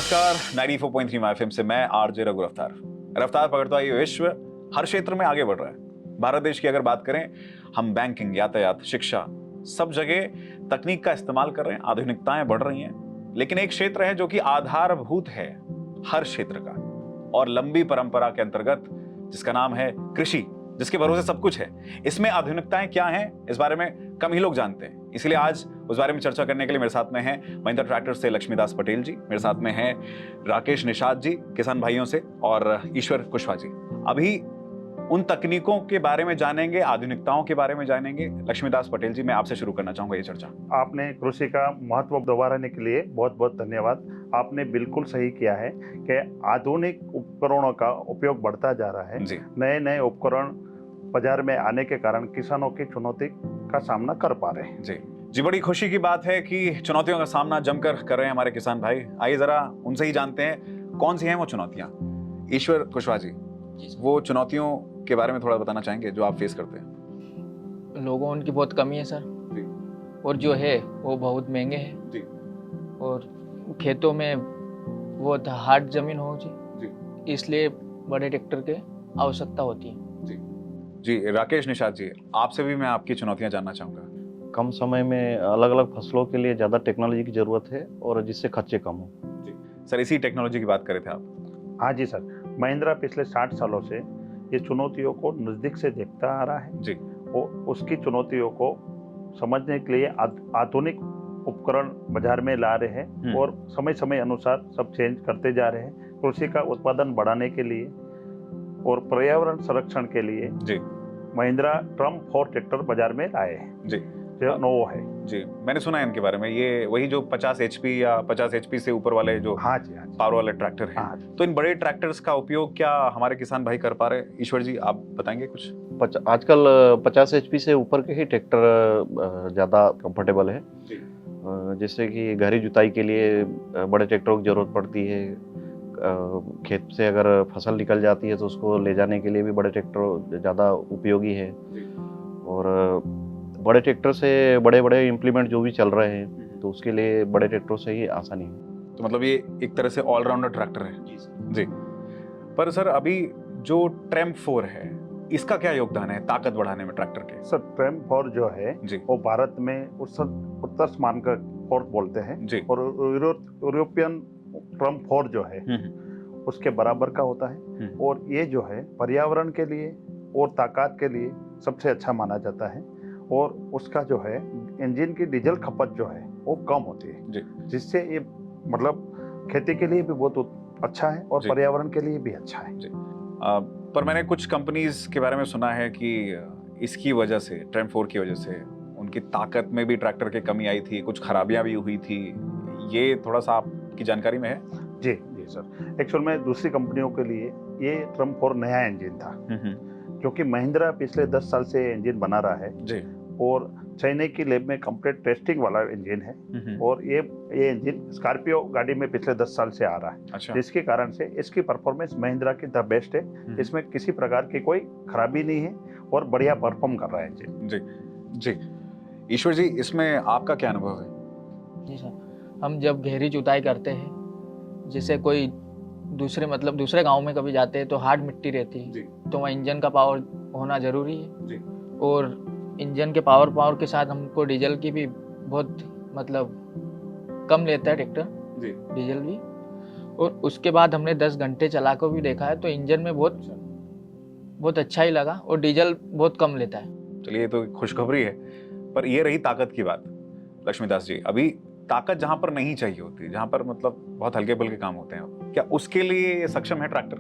नमस्कार 94.3 एफएम से मैं आरजे रघु रफ्तार रफ्तार पकड़ता ये विश्व हर क्षेत्र में आगे बढ़ रहा है। भारत देश की अगर बात करें, हम बैंकिंग, यातायात, शिक्षा, सब जगह तकनीक का इस्तेमाल कर रहे हैं, आधुनिकताएं बढ़ रही हैं। लेकिन एक क्षेत्र है जो कि आधारभूत है हर क्षेत्र का और लंबी परंपरा के अंतर्गत, जिसका नाम है कृषि, जिसके भरोसे सब कुछ है। इसमें आधुनिकताएं क्या हैं, इस बारे में कम ही लोग जानते हैं। इसलिए आज उस बारे में चर्चा करने के लिए मेरे साथ में हैं महिंद्रा ट्रैक्टर से लक्ष्मीदास पटेल जी, मेरे साथ में हैं राकेश निषाद जी किसान भाइयों से, और ईश्वर कुशवाहा जी। अभी उन तकनीकों के बारे में जानेंगे, आधुनिकताओं के बारे में जानेंगे। लक्ष्मीदास पटेल जी, मैं आपसे शुरू करना चाहूंगा ये चर्चा। आपने कृषि का महत्व दोहराने के लिए बहुत बहुत धन्यवाद। आपने बिल्कुल सही किया है कि आधुनिक उपकरणों का उपयोग बढ़ता जा रहा है। नए नए उपकरण बाजार में आने के कारण किसानों की चुनौती का सामना कर पा रहे हैं। जी, बड़ी खुशी की बात है कि चुनौतियों का सामना जमकर कर रहे हैं हमारे किसान भाई। आइए जरा उनसे ही जानते हैं कौन सी हैं वो चुनौतियां। ईश्वर कुशवाहा जी, वो चुनौतियों के बारे में थोड़ा बताना चाहेंगे जो आप फेस करते हैं। लोगों उनकी बहुत कमी है सर जी। और जो है वो बहुत महंगे हैं जी। और खेतों में वो हार्ड जमीन हो जी। इसलिए बड़े ट्रैक्टर के आवश्यकता होती है। जी, राकेश निषाद जी, आपसे भी मैं आपकी चुनौतियां जानना चाहूंगा। कम समय में अलग अलग फसलों के लिए ज़्यादा टेक्नोलॉजी की ज़रूरत है और जिससे खर्चे कम हो। सर, इसी टेक्नोलॉजी की बात कर रहे थे आप। हाँ जी सर, महिंद्रा पिछले 60 सालों से ये चुनौतियों को नज़दीक से देखता आ रहा है जी। और उसकी चुनौतियों को समझने के लिए आधुनिक उपकरण बाजार में ला रहे हैं और समय समय अनुसार सब चेंज करते जा रहे हैं। कृषि का उत्पादन बढ़ाने के लिए और पर्यावरण संरक्षण के लिए जी महिंद्रा ट्रम 4 ट्रैक्टर बाजार में लाए हैं जी, जो नोवो है। जी, मैंने सुना है इनके बारे में। ये वही जो 50 एचपी या 50 एचपी से ऊपर वाले जो हाँ जी, हाँ जी, पावर वाले ट्रैक्टर हैं। हाँ जी। तो इन बड़े ट्रैक्टर्स का उपयोग क्या हमारे किसान भाई कर पा रहे हैं? ईश्वर जी, आप बताएंगे कुछ। आजकल 50 एचपी से ऊपर के ही ट्रैक्टर ज़्यादा कंफर्टेबल है, जैसे कि गहरी जुताई के लिए बड़े ट्रैक्टरों की ज़रूरत पड़ती है। खेत से अगर फसल निकल जाती है तो उसको ले जाने के लिए भी बड़े ट्रैक्टर ज़्यादा उपयोगी है। और बड़े ट्रैक्टर से बड़े बड़े इम्प्लीमेंट जो भी चल रहे हैं तो उसके लिए बड़े ट्रैक्टरों से ही आसानी है। तो मतलब ये एक तरह से ऑलराउंडर ट्रैक्टर है। जी। पर सर, अभी जो ट्रैम 4 है, इसका क्या योगदान है ताकत बढ़ाने में ट्रैक्टर के? सर, ट्रैम 4 जो है जी। वो भारत में उत्तरमान का 4 बोलते हैं जी। और यूरोपियन ट्रम 4 जो है उसके बराबर का होता है। और ये जो है पर्यावरण के लिए और ताकत के लिए सबसे अच्छा माना जाता है। और उसका जो है इंजन की डीजल खपत जो है वो कम होती है, जिससे ये मतलब खेती के लिए भी बहुत अच्छा है और पर्यावरण के लिए भी अच्छा है। पर मैंने कुछ कंपनीज के बारे में सुना है कि इसकी वजह से, ट्रैम 4 की वजह से उनकी ताकत में भी ट्रैक्टर की कमी आई थी, कुछ खराबियां भी हुई थी। ये थोड़ा सा आपकी जानकारी में है? जी जी सर, एक्चुअल में दूसरी कंपनियों के लिए ये ट्रम 4 नया इंजन था, क्योंकि महिंद्रा पिछले 10 साल से इंजन बना रहा है जी। और चाइना की लैब में कंप्लीट टेस्टिंग वाला इंजन है। और ये इंजन स्कॉर्पियो गाड़ी में पिछले 10 साल से आ रहा है। अच्छा। जिसके कारण से इसकी परफॉर्मेंस महिंद्रा की द बेस्ट है। इसमें किसी प्रकार की कोई खराबी नहीं है और बढ़िया परफॉर्म कर रहा है इंजन। जी जी। ईश्वर जी, इसमें आपका क्या अनुभव है? जी सर, हम जब गहरी जुताई करते हैं, जैसे कोई दूसरे गांव में कभी जाते हैं तो हार्ड मिट्टी रहती है, तो वहाँ इंजन का पावर होना जरूरी है जी। और इंजन के पावर के साथ हमको डीजल की भी बहुत कम लेता है ट्रैक्टर डीजल भी। और उसके बाद हमने 10 घंटे चला कर भी देखा है तो इंजन में बहुत अच्छा ही लगा और डीजल बहुत कम लेता है। चलिए, ये तो खुशखबरी है। पर ये रही ताकत की बात। लक्ष्मीदास जी, अभी ताकत जहां पर नहीं चाहिए होती, जहां पर मतलब बहुत हल्के फुल्के काम होते हैं, क्या उसके लिए सक्षम है ट्रैक्टर?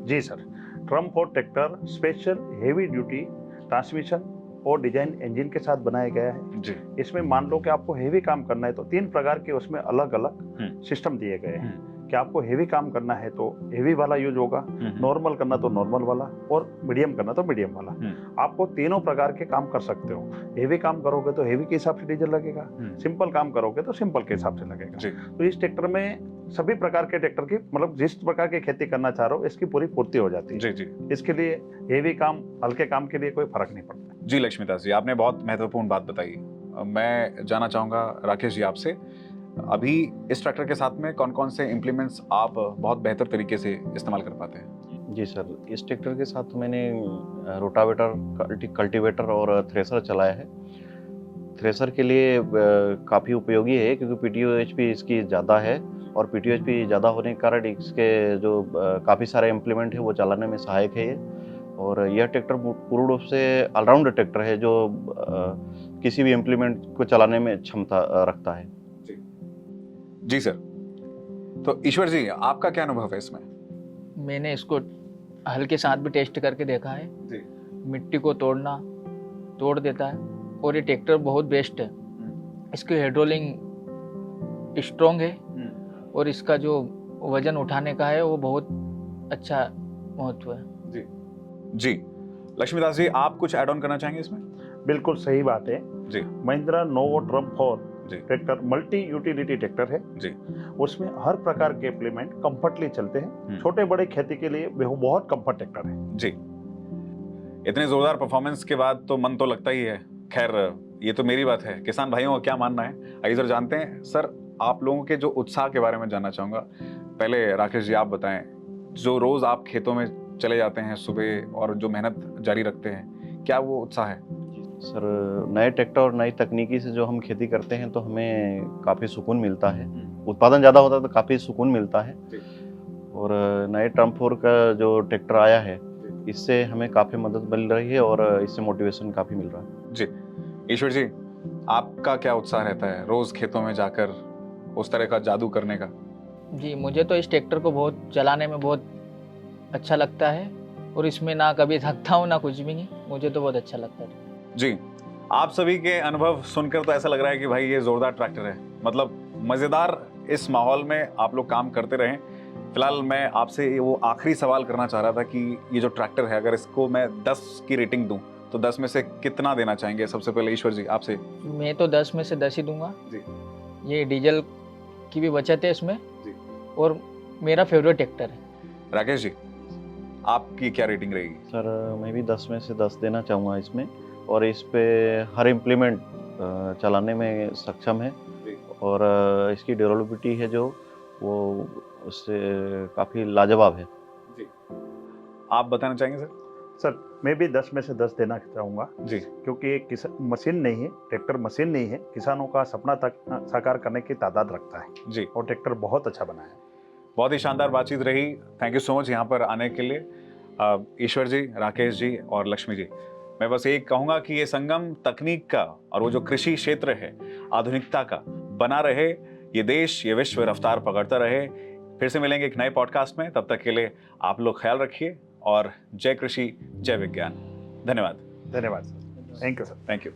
जी सर, ट्रम 4 tractor special heavy duty transmission और डिजाइन इंजन के साथ बनाया गया है जी। इसमें मान लो कि आपको हेवी काम करना है तो 3 प्रकार के उसमें अलग अलग सिस्टम दिए गए हैं कि आपको हेवी काम करना है तो हेवी वाला यूज होगा, नॉर्मल करना तो नॉर्मल वाला और मीडियम करना तो मीडियम वाला। आपको तीनों प्रकार के काम कर सकते हो। हेवी काम करोगे तो हेवी के हिसाब से डीजल लगेगा, सिंपल काम करोगे तो सिंपल के हिसाब से लगेगा। तो इस ट्रैक्टर में सभी प्रकार के ट्रैक्टर की मतलब जिस प्रकार की खेती करना चाह रहे हो इसकी पूरी पूर्ति हो जाती है। जी। इसके लिए हेवी काम हल्के काम के लिए कोई फर्क नहीं पड़ता। जी लक्ष्मीदास जी, आपने बहुत महत्वपूर्ण बात बताई। मैं जानना चाहूंगा राकेश जी आपसे, अभी इस ट्रैक्टर के साथ में कौन कौन से इम्प्लीमेंट्स आप बहुत बेहतर तरीके से इस्तेमाल कर पाते हैं? जी सर, इस ट्रैक्टर के साथ मैंने रोटावेटर, कल्टीवेटर और थ्रेसर चलाया है। थ्रेसर के लिए काफ़ी उपयोगी है क्योंकि पीटीओएचपी इसकी ज़्यादा है और पीटीओएचपी ज़्यादा होने के कारण इसके जो काफ़ी सारे इम्प्लीमेंट है वो चलाने में सहायक है ये। और यह ट्रैक्टर पूर्ण रूप से ऑलराउंड ट्रैक्टर है जो किसी भी इम्प्लीमेंट को चलाने में क्षमता रखता है। जी सर। तो ईश्वर जी, आपका क्या अनुभव है इसमें? मैंने इसको हल के साथ भी टेस्ट करके देखा है जी। मिट्टी को तोड़ देता है और ये ट्रैक्टर बहुत बेस्ट है। इसकी हाइड्रोलिक स्ट्रॉन्ग है और इसका जो वजन उठाने का है वो बहुत अच्छा महत्व है। जी लक्ष्मीदास जी, आप कुछ ऐड ऑन करना चाहेंगे इसमें? बिल्कुल सही बात है जी। महिंद्रा नोवो ट्रम्प 4 जी। ट्रैक्टर मल्टी यूटिलिटी ट्रैक्टर है जी। उसमें हर प्रकार के इम्प्लीमेंट कंफर्टली चलते हैं। छोटे बड़े खेती के लिए वो बहुत कंफर्ट ट्रैक्टर है। जी। इतने जोरदार परफॉर्मेंस के बाद तो मन तो लगता ही है। खैर, ये तो मेरी बात है, किसान भाइयों का क्या मानना है आइए सर जानते हैं। सर, आप लोगों के जो उत्साह के बारे में जानना चाहूंगा। पहले राकेश जी आप बताएं, जो रोज आप खेतों में चले जाते हैं सुबह और जो मेहनत जारी रखते हैं, क्या वो उत्साह है? सर, नए ट्रैक्टर और नई तकनीकी से जो हम खेती करते हैं तो हमें काफ़ी सुकून मिलता है। उत्पादन ज़्यादा होता है तो काफ़ी सुकून मिलता है। और नए ट्रम्प 4 का जो ट्रैक्टर आया है इससे हमें काफ़ी मदद मिल रही है और इससे मोटिवेशन काफ़ी मिल रहा है। जी। ईश्वर जी, आपका क्या उत्साह रहता है रोज खेतों में जाकर उस तरह का जादू करने का? जी, मुझे तो इस ट्रैक्टर को बहुत चलाने में बहुत अच्छा लगता है और इसमें ना कभी थकता हूँ ना कुछ भी नहीं। मुझे तो बहुत अच्छा लगता है। जी, आप सभी के अनुभव सुनकर तो ऐसा लग रहा है कि भाई ये जोरदार ट्रैक्टर है। मतलब मजेदार इस माहौल में आप लोग काम करते रहें। फिलहाल मैं आपसे वो आखिरी सवाल करना चाह रहा था कि ये जो ट्रैक्टर है, अगर इसको मैं 10 की रेटिंग दूं तो 10 में से कितना देना चाहेंगे? सबसे पहले ईश्वर जी आपसे। मैं तो 10 में से 10 ही दूंगा जी। ये डीजल की भी बचत है इसमें जी। और मेरा फेवरेट ट्रैक्टर है। राकेश जी, आपकी क्या रेटिंग रहेगी? सर, मैं भी 10 में से 10 देना चाहूँगा इसमें। और इस पे हर इम्प्लीमेंट चलाने में सक्षम है और इसकी ड्यूरेबिलिटी है जो वो उससे काफ़ी लाजवाब है। जी। आप बताना चाहेंगे सर? सर, मैं भी 10 में से 10 देना चाहूँगा जी। क्योंकि एक मशीन नहीं है, ट्रैक्टर मशीन नहीं है, किसानों का सपना तक साकार करने की तादाद रखता है। जी। और ट्रैक्टर बहुत अच्छा बना है। बहुत ही शानदार बातचीत रही। थैंक यू सो मच यहाँ पर आने के लिए ईश्वर जी, राकेश जी और लक्ष्मी जी। मैं बस एक कहूँगा कि ये संगम तकनीक का और वो जो कृषि क्षेत्र है आधुनिकता का बना रहे, ये देश ये विश्व रफ्तार पकड़ता रहे। फिर से मिलेंगे एक नए पॉडकास्ट में, तब तक के लिए आप लोग ख्याल रखिए और जय कृषि जय विज्ञान। धन्यवाद। धन्यवाद sir. Thank you sir. Thank you.